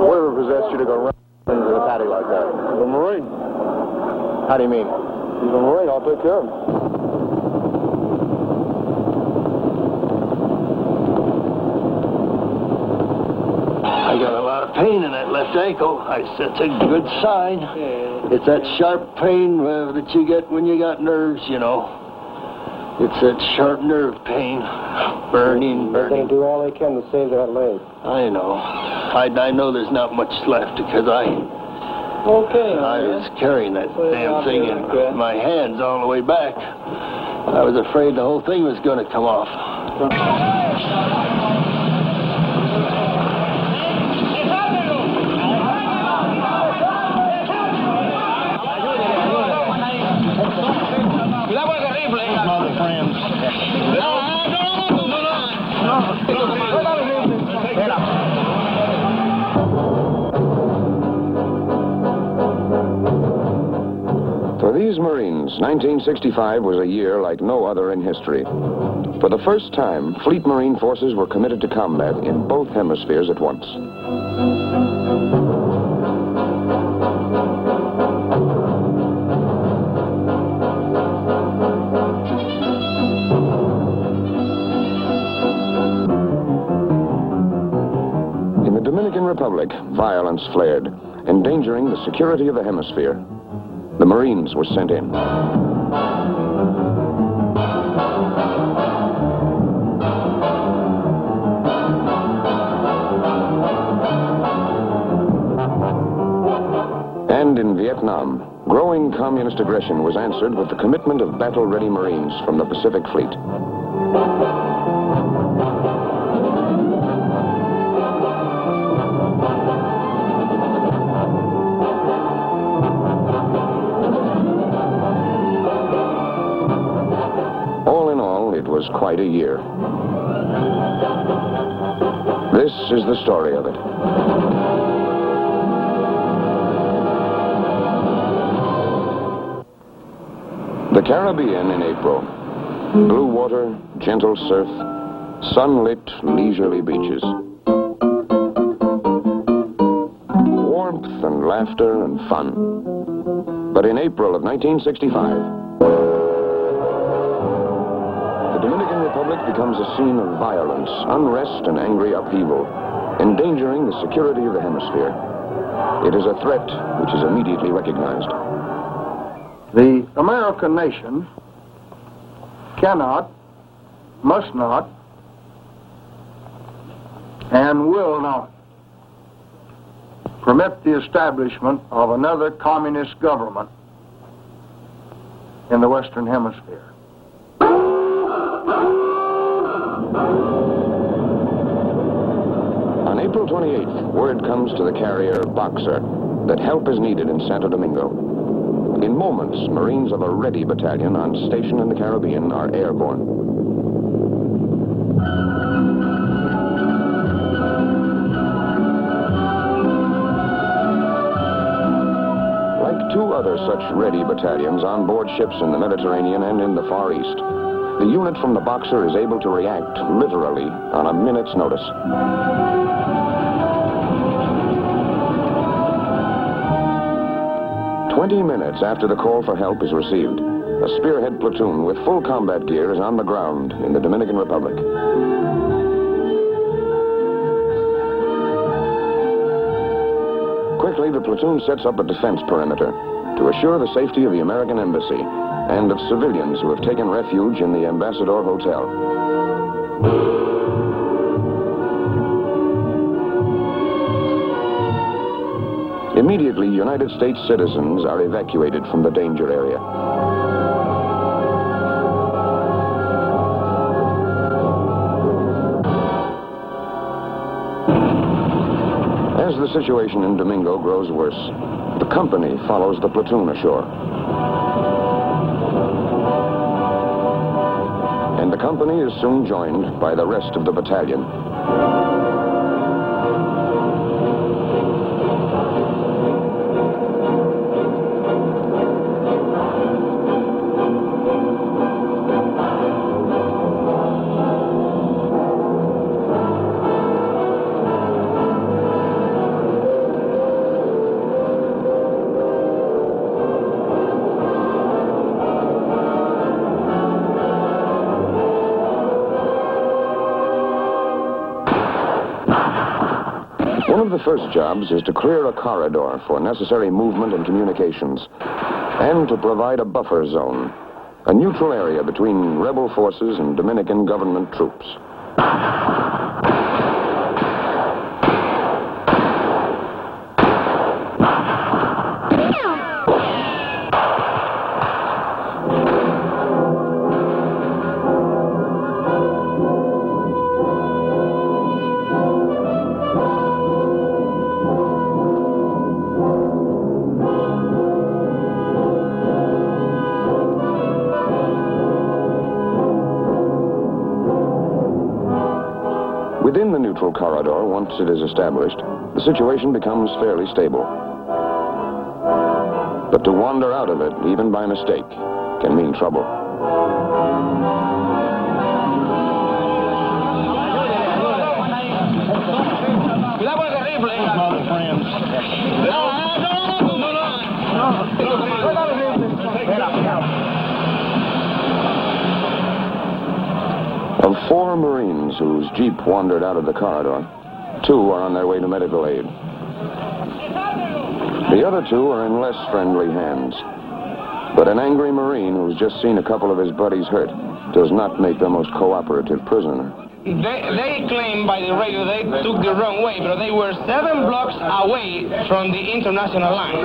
Whatever possessed you to go run into the paddy like that? The Marine. How do you mean? He's a Marine. I'll take care of him. I got a lot of pain in that left ankle. That's a good sign. It's that sharp pain that you get when you got nerves, you know. It's that sharp nerve pain. Burning. They're going to do all they can to save that leg. I know. I know there's not much left because I was carrying that damn thing in my hands all the way back. I was afraid the whole thing was going to come off. For these Marines, 1965 was a year like no other in history. For the first time, Fleet Marine forces were committed to combat in both hemispheres at once. In the Dominican Republic, violence flared, endangering the security of the hemisphere. The Marines were sent in. And in Vietnam, growing communist aggression was answered with the commitment of battle-ready Marines from the Pacific Fleet. Was quite a year. This is the story of it. The Caribbean in April. Blue water, gentle surf, sunlit, leisurely beaches. Warmth and laughter and fun. But in April of 1965, the Dominican Republic becomes a scene of violence, unrest, and angry upheaval, endangering the security of the hemisphere. It is a threat which is immediately recognized. The American nation cannot, must not, and will not permit the establishment of another communist government in the Western Hemisphere. On April 28th, word comes to the carrier Boxer that help is needed in Santo Domingo. In moments, Marines of a ready battalion on station in the Caribbean are airborne. Like two other such ready battalions on board ships in the Mediterranean and in the Far East, the unit from the Boxer is able to react literally on a minute's notice. "20 minutes after the call for help is received, a spearhead platoon with full combat gear is on the ground in the Dominican Republic. Quickly, the platoon sets up a defense perimeter to assure the safety of the American embassy and of civilians who have taken refuge in the Ambassador Hotel. Immediately, United States citizens are evacuated from the danger area. As the situation in Domingo grows worse, the company follows the platoon ashore. And the company is soon joined by the rest of the battalion. One of the first jobs is to clear a corridor for necessary movement and communications, and to provide a buffer zone, a neutral area between rebel forces and Dominican government troops. Within the neutral corridor, once it is established, the situation becomes fairly stable. But to wander out of it, even by mistake, can mean trouble. Of 4 Marines whose Jeep wandered out of the corridor, 2 are on their way to medical aid. The other 2 are in less friendly hands. But an angry Marine who's just seen a couple of his buddies hurt does not make the most cooperative prisoner. They claim by the radio they took the wrong way, but they were 7 blocks away from the international line.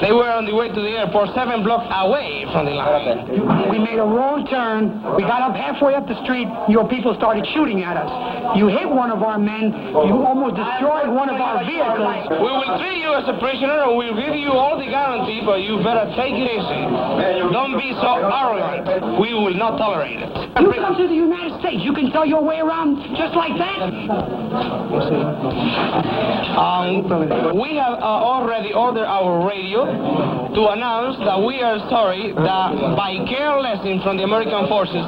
They were on the way to the airport 7 blocks away from the line. We made a wrong turn. We got up halfway up the street. Your people started shooting at us. You hit one of our men. You almost destroyed one of our vehicles. We will treat you as a prisoner and we'll give you all the guarantee, but you better take it easy. Don't be so arrogant. We will not tolerate it. You come to the United States. You can tell your way around just like that? We have already ordered our radio to announce that we are sorry that by carelessness from the American forces,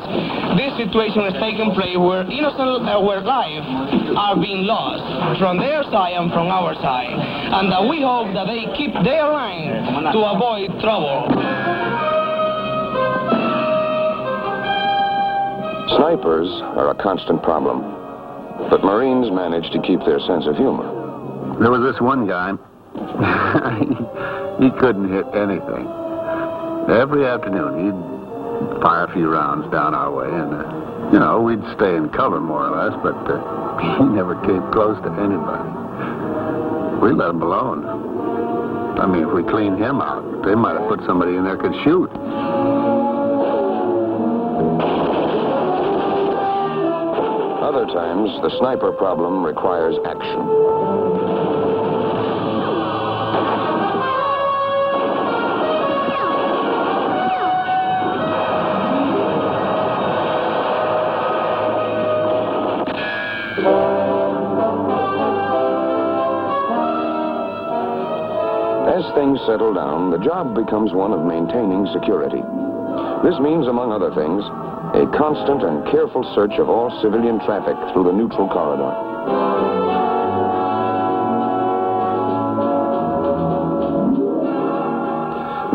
this situation has taken place where innocent where lives are being lost from their side and from our side, and that we hope that they keep their line to avoid trouble. Snipers are a constant problem, but Marines manage to keep their sense of humor. There was this one guy. He couldn't hit anything. Every afternoon, he'd fire a few rounds down our way, and, you know, we'd stay in cover more or less, but he never came close to anybody. We let him alone. I mean, if we cleaned him out, they might have put somebody in there who could shoot. Other times, the sniper problem requires action. As things settle down, the job becomes one of maintaining security. This means, among other things, a constant and careful search of all civilian traffic through the neutral corridor.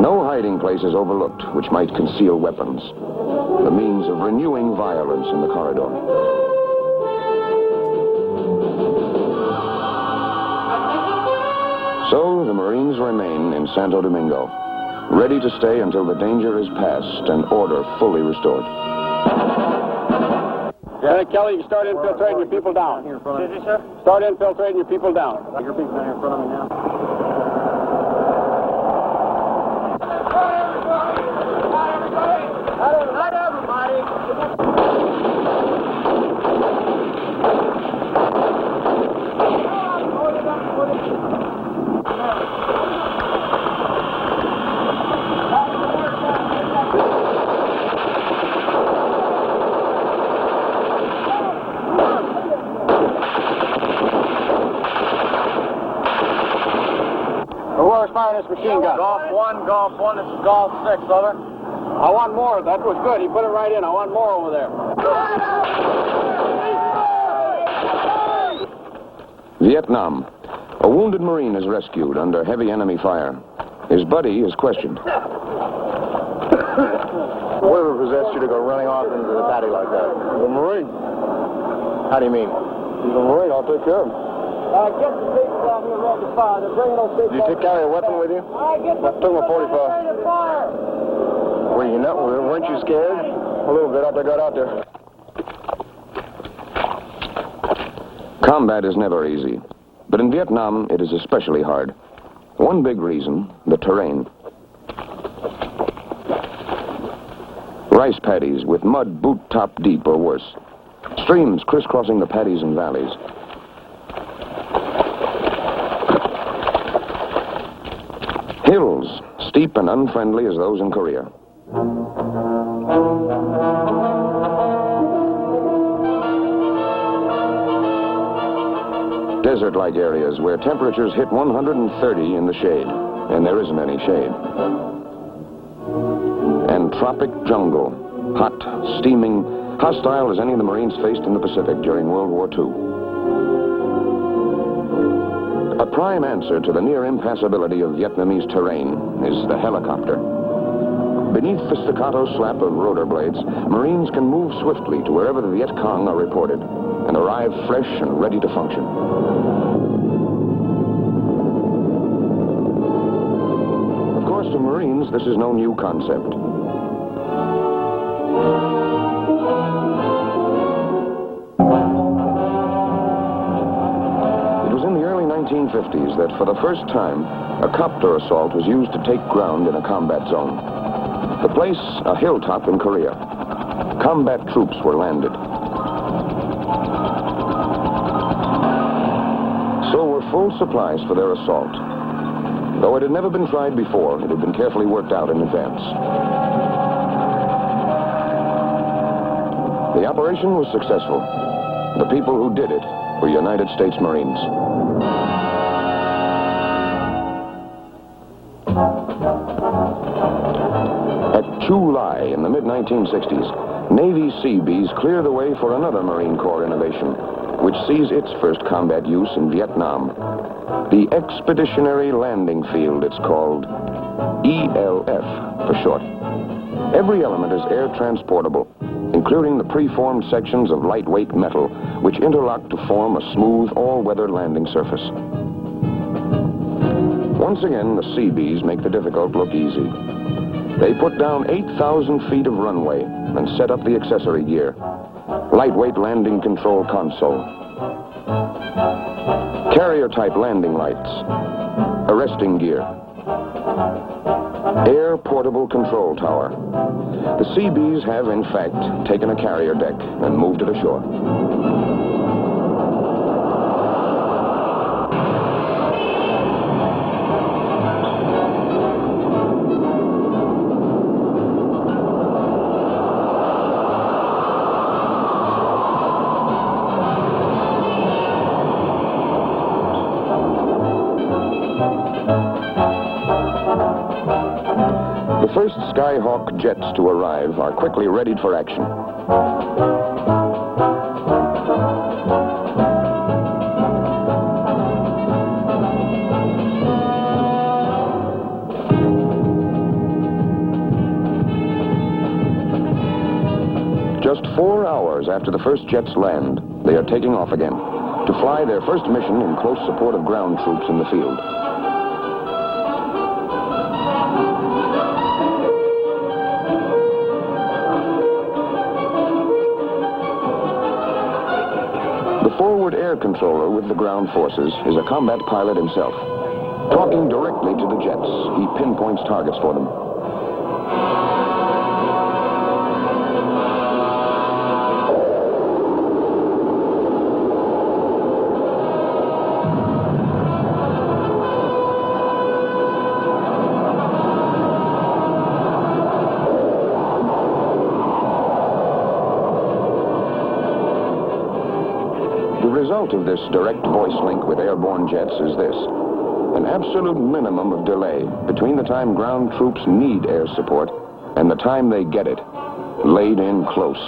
No hiding place is overlooked which might conceal weapons, the means of renewing violence in the corridor. So the Marines remain in Santo Domingo, ready to stay until the danger is past and order fully restored. Lieutenant Kelly, you can start infiltrating your people down. Did you, sir? Start infiltrating your people down. Your people down here in front of me now. Hi, everybody. Firing this machine gun. Golf 1, this is Golf 6, over. I want more. That was good. He put it right in. I want more over there. Vietnam. A wounded Marine is rescued under heavy enemy fire. His buddy is questioned. Whatever possessed you to go running off into the paddy like that? The Marine. How do you mean? He's a Marine. I'll take care of him. Get the big You took out your weapon with you? I took my 45. Were you not? Weren't you scared? A little bit after I got out there. Combat is never easy, but in Vietnam it is especially hard. One big reason, the terrain. Rice paddies with mud boot-top deep or worse. Streams crisscrossing the paddies and valleys. Hills, steep and unfriendly as those in Korea. Desert-like areas where temperatures hit 130 in the shade, and there isn't any shade. And tropic jungle, hot, steaming, hostile as any of the Marines faced in the Pacific during World War II. A prime answer to the near impassability of Vietnamese terrain is the helicopter. Beneath the staccato slap of rotor blades, Marines can move swiftly to wherever the Viet Cong are reported and arrive fresh and ready to function. Of course, to Marines, this is no new concept. It was in the early 1950s that for the first time, a copter assault was used to take ground in a combat zone. The place, a hilltop in Korea. Combat troops were landed. So were full supplies for their assault. Though it had never been tried before, it had been carefully worked out in advance. The operation was successful. The people who did it were United States Marines. At Chu Lai in the mid-1960s, Navy Seabees clear the way for another Marine Corps innovation, which sees its first combat use in Vietnam. The Expeditionary Landing Field, it's called. ELF for short. Every element is air transportable, including the preformed sections of lightweight metal, which interlock to form a smooth, all-weather landing surface. Once again, the Seabees make the difficult look easy. They put down 8,000 feet of runway and set up the accessory gear. Lightweight landing control console. Carrier-type landing lights. Arresting gear. Air portable control tower. The Seabees have, in fact, taken a carrier deck and moved it ashore. The first Skyhawk jets to arrive are quickly readied for action. Just 4 hours after the first jets land, they are taking off again to fly their first mission in close support of ground troops in the field. The forward air controller with the ground forces is a combat pilot himself. Talking directly to the jets, he pinpoints targets for them. The result of this direct voice link with airborne jets is this: an absolute minimum of delay between the time ground troops need air support and the time they get it, laid in close.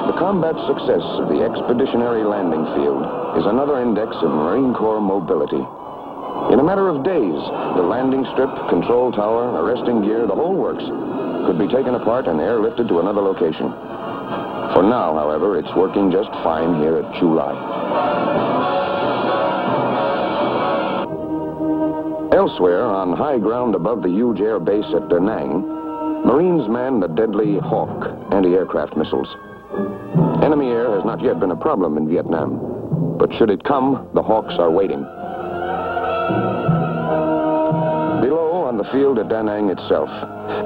The combat success of the Expeditionary Landing Field is another index of Marine Corps mobility. In a matter of days, the landing strip, control tower, arresting gear, the whole works, could be taken apart and airlifted to another location. For now, however, it's working just fine here at Chu Lai. Elsewhere, on high ground above the huge air base at Da Nang, Marines man the deadly Hawk anti-aircraft missiles. Enemy air has not yet been a problem in Vietnam, but should it come, the Hawks are waiting. Below, on the field at Da Nang itself,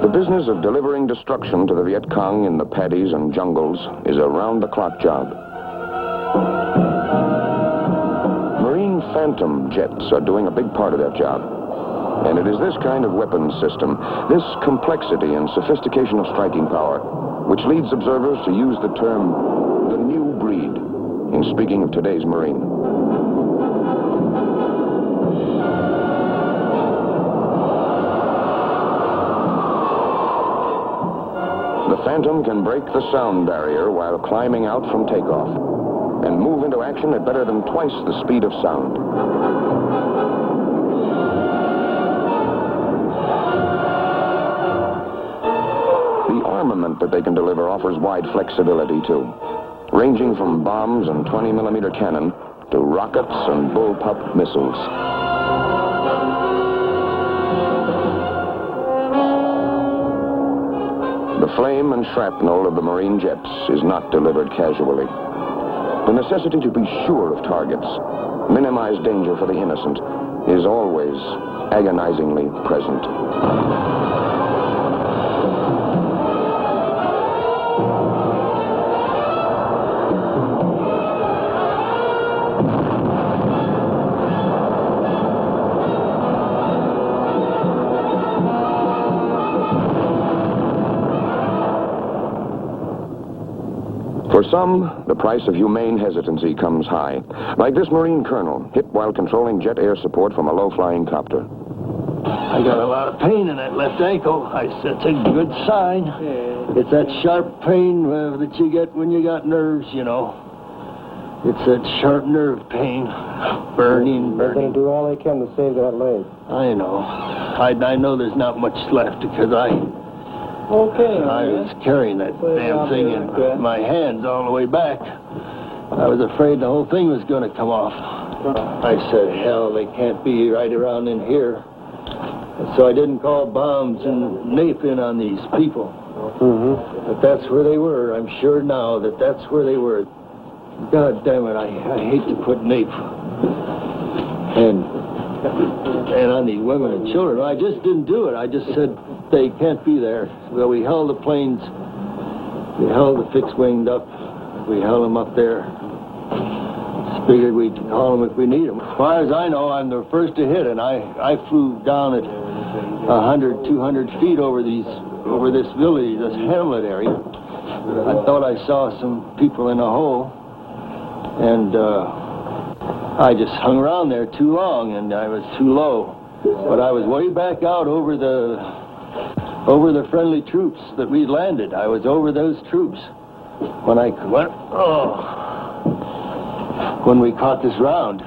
the business of delivering destruction to the Viet Cong in the paddies and jungles is a round-the-clock job. Marine Phantom jets are doing a big part of that job. And it is this kind of weapons system, this complexity and sophistication of striking power, which leads observers to use the term the new breed in speaking of today's Marine. The Phantom can break the sound barrier while climbing out from takeoff and move into action at better than twice the speed of sound. The armament that they can deliver offers wide flexibility, too, ranging from bombs and 20mm cannon to rockets and bullpup missiles. The flame and shrapnel of the Marine jets is not delivered casually. The necessity to be sure of targets, minimize danger for the innocent, is always agonizingly present. For some, the price of humane hesitancy comes high, like this Marine colonel, hit while controlling jet air support from a low-flying copter. I got a lot of pain in that left ankle. I said, it's a good sign. Yeah. It's that sharp pain that you get when you got nerves, you know. It's that sharp nerve pain. Burning. They're going to do all they can to save that leg. I know. I know there's not much left because I was carrying that damn thing in my hands all the way back. I was afraid the whole thing was going to come off. I said, hell, they can't be right around in here. So I didn't call bombs and nape in on these people. But that's where they were. I'm sure now that that's where they were. God damn it, I hate to put nape. And on these women and children. I just didn't do it. I just said, they can't be there. Well, we held the planes. We held the fixed-winged up. We held them up there. Figured we'd call them if we need them. As far as I know, I'm the first to hit, and I flew down at 100, 200 feet over this village, this hamlet area. I thought I saw some people in a hole, and I just hung around there too long, and I was too low. But I was way back out over the friendly troops that we landed. I was over those troops when I went. When we caught this round.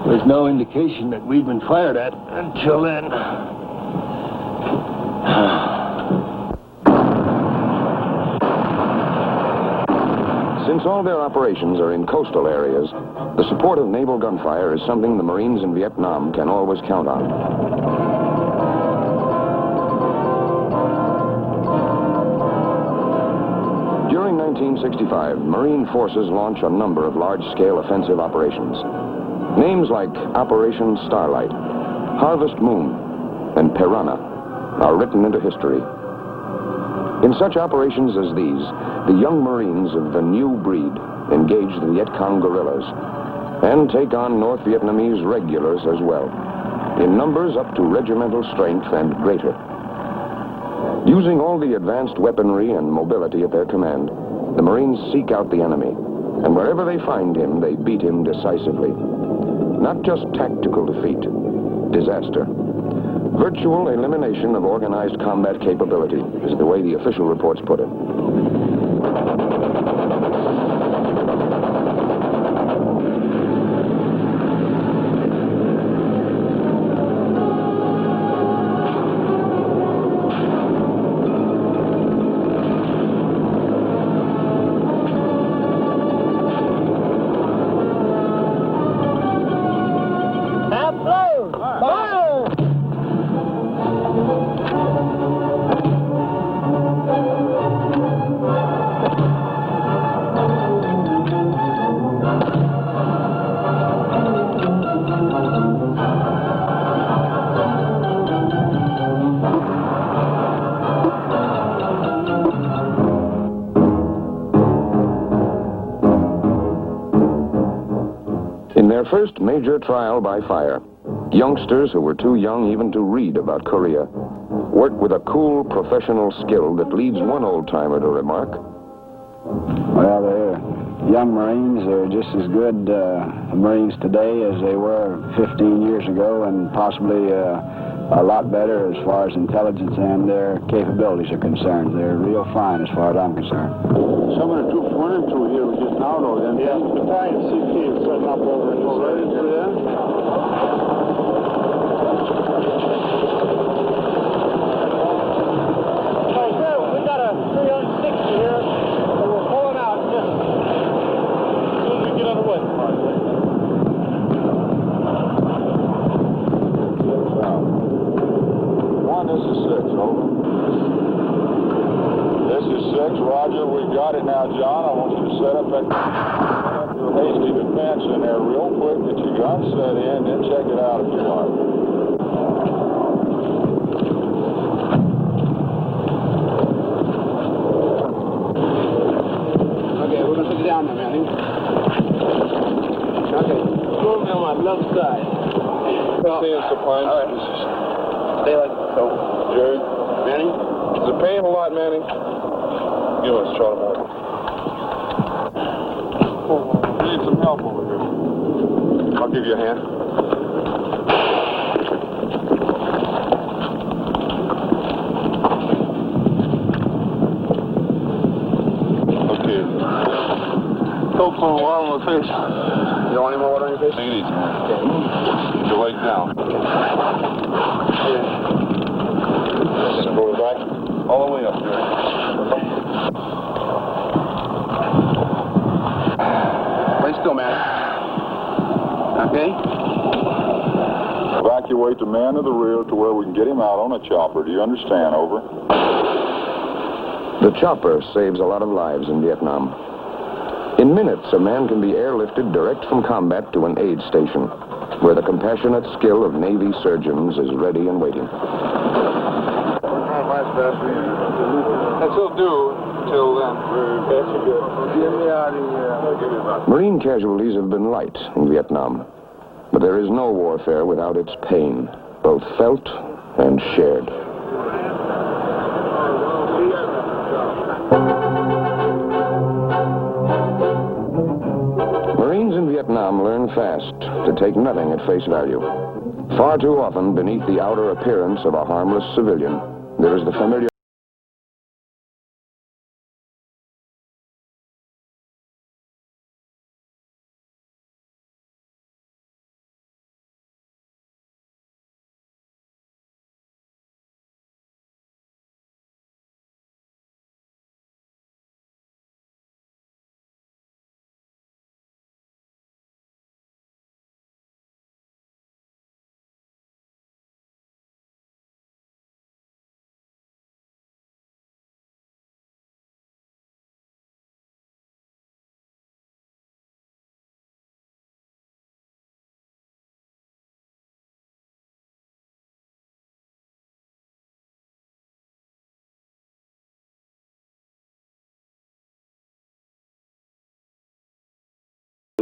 There's no indication that we'd been fired at until then. Since all their operations are in coastal areas, the support of naval gunfire is something the Marines in Vietnam can always count on. During 1965, Marine forces launch a number of large-scale offensive operations. Names like Operation Starlight, Harvest Moon, and Piranha are written into history. In such operations as these, the young Marines of the new breed engage the Viet Cong guerrillas and take on North Vietnamese regulars as well, in numbers up to regimental strength and greater. Using all the advanced weaponry and mobility at their command, the Marines seek out the enemy, and wherever they find him, they beat him decisively. Not just tactical defeat, disaster. Virtual elimination of organized combat capability is the way the official reports put it. In their first major trial by fire, youngsters who were too young even to read about Korea worked with a cool professional skill that leads one old-timer to remark, "Well, they're young Marines. They're just as good Marines today as they were 15 years ago, and possibly a lot better as far as intelligence and their capabilities are concerned. They're real fine as far as I'm concerned." Some of the troops went into here just now, though, then. Yeah, the battalion CP is setting up over in this area. We got a 360 here, and we're pulling out just as soon as we get underway. This is 6, over. This is 6, roger, we've got it now, John. I want you to set up that your hasty defense in there real quick, get your gun set in, then check it out if you like. Okay, we're going to put it down now, man. Okay. Go on my left side. Seeing supply. All right. Stay like so. Jerry? Manny? Is it paying a lot, Manny? Give us a shot of more. Need some help over here. I'll give you a hand. Okay. Don't put a water on my face. You don't want any more water on your face? Take it easy. Okay. Get your leg down. Go back. All the way up there. Lay still, man. Okay? Evacuate the man to the rear to where we can get him out on a chopper. Do you understand? Over. the chopper saves a lot of lives in Vietnam. In minutes, a man can be airlifted direct from combat to an aid station, where the compassionate skill of Navy surgeons is ready and waiting. That'll do till then. Get me out of here. Marine casualties have been light in Vietnam, but there is no warfare without its pain, both felt and shared. Marines in Vietnam learn fast to take nothing at face value. Far too often, beneath the outer appearance of a harmless civilian, there is the familiar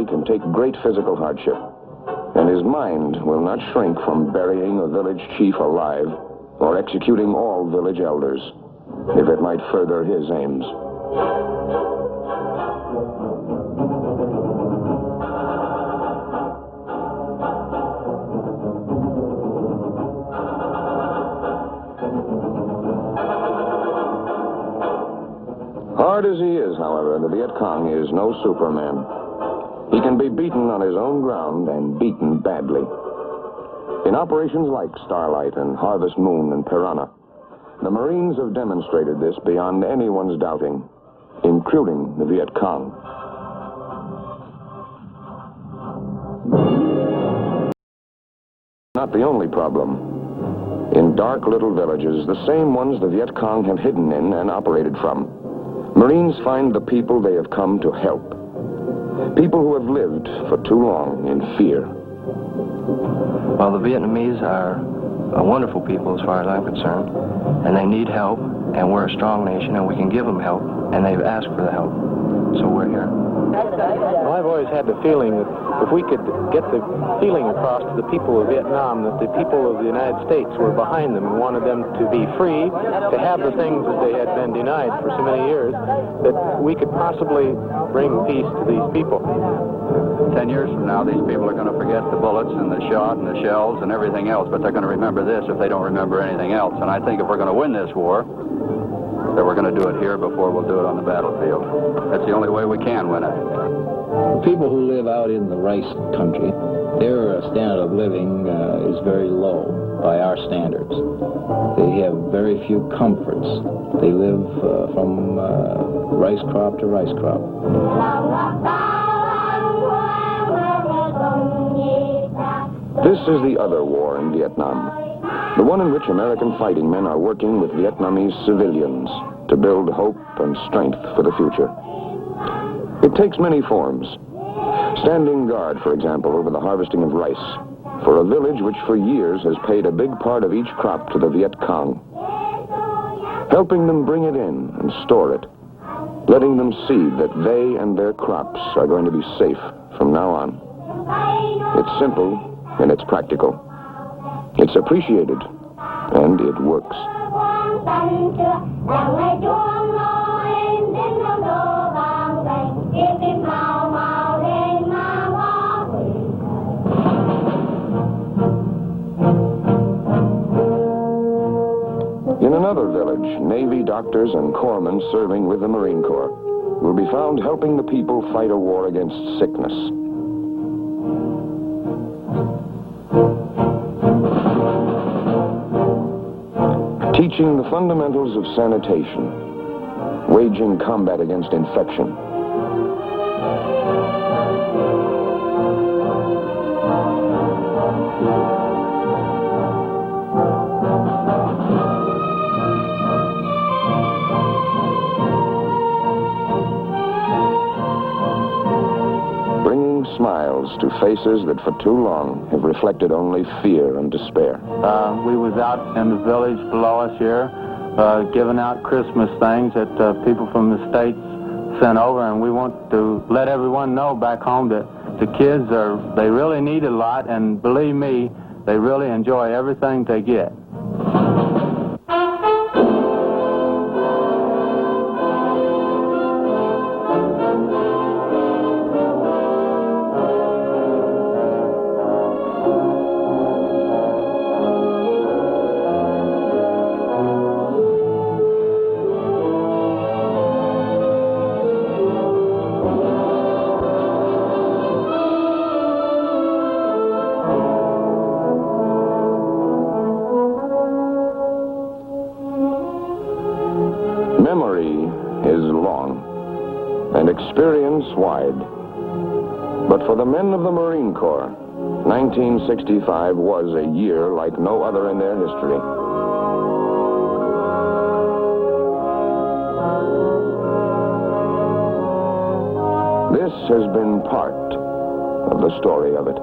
can take great physical hardship, and his mind will not shrink from burying a village chief alive or executing all village elders, if it might further his aims. Hard as he is, however, the Viet Cong is no Superman. He can be beaten on his own ground and beaten badly. In operations like Starlight and Harvest Moon and Piranha, the Marines have demonstrated this beyond anyone's doubting, including the Viet Cong. Not the only problem. In dark little villages, the same ones the Viet Cong have hidden in and operated from, Marines find the people they have come to help. People who have lived for too long in fear. Well, the Vietnamese are a wonderful people as far as I'm concerned, and they need help, and we're a strong nation, and we can give them help, and they've asked for the help, so we're here. Well, I've always had the feeling that if we could get the feeling across to the people of Vietnam that the people of the United States were behind them and wanted them to be free, to have the things that they had been denied for so many years, that we could possibly bring peace to these people. 10 years from now, these people are going to forget the bullets and the shot and the shells and everything else, but they're going to remember this if they don't remember anything else. And I think if we're going to win this war, that we're going to do it here before we'll do it on the battlefield. That's the only way we can win it. The people who live out in the rice country, their standard of living is very low by our standards. They have very few comforts. They live from rice crop to rice crop. This is the other war in Vietnam, the one in which American fighting men are working with Vietnamese civilians to build hope and strength for the future. It takes many forms. Standing guard, for example, over the harvesting of rice, for a village which for years has paid a big part of each crop to the Viet Cong. Helping them bring it in and store it, letting them see that they and their crops are going to be safe from now on. It's simple and it's practical. It's appreciated and it works. In another village, Navy doctors and corpsmen serving with the Marine Corps will be found helping the people fight a war against sickness. Teaching the fundamentals of sanitation, waging combat against infection. Bringing smiles to faces that for too long have reflected only fear and despair. We was out in the village below us here, giving out Christmas things that people from the States sent over, and we want to let everyone know back home that the kids they really need a lot, and believe me, they really enjoy everything they get. Memory is long and experience wide. But for the men of the Marine Corps, 1965 was a year like no other in their history. This has been part of the story of it.